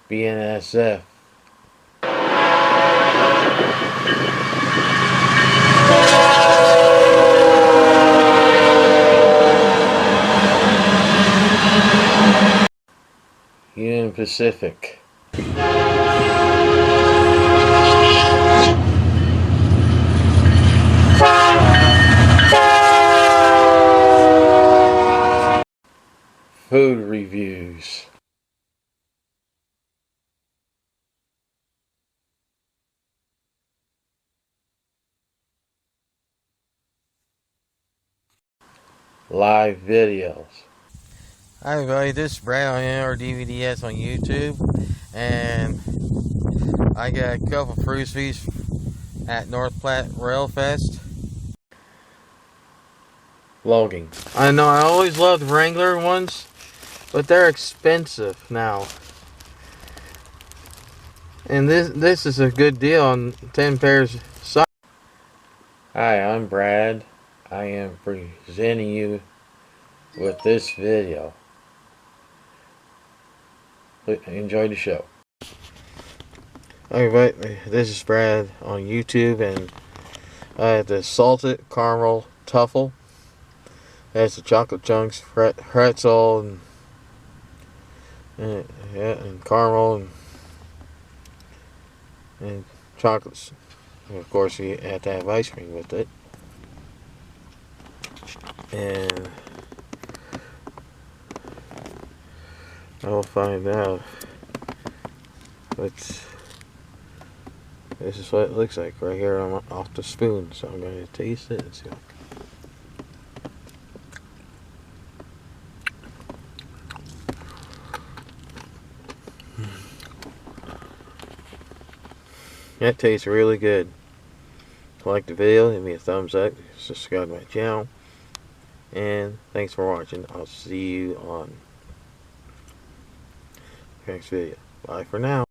BNSF. Union Pacific. Food reviews. Live videos. Hi everybody, this is Brad on NRDVDS on YouTube, and I got a couple fruit fees at North Platte Rail Fest. Logging. I know I always loved Wrangler ones, but they're expensive now. And this is a good deal on 10 pairs of socks. Hi, I'm Brad. I am presenting you with this video. Enjoy the show. Everybody, this is Brad on YouTube, and I had the salted caramel truffle. That's the chocolate chunks, pretzel, and caramel and chocolates. And of course, you have to have ice cream with it. And I'll find out. But this is what it looks like right here off the spoon. So I'm going to taste it and see. That tastes really good. If you like the video, give me a thumbs up, subscribe to my channel, and thanks for watching. I'll see you on the next video. Bye for now.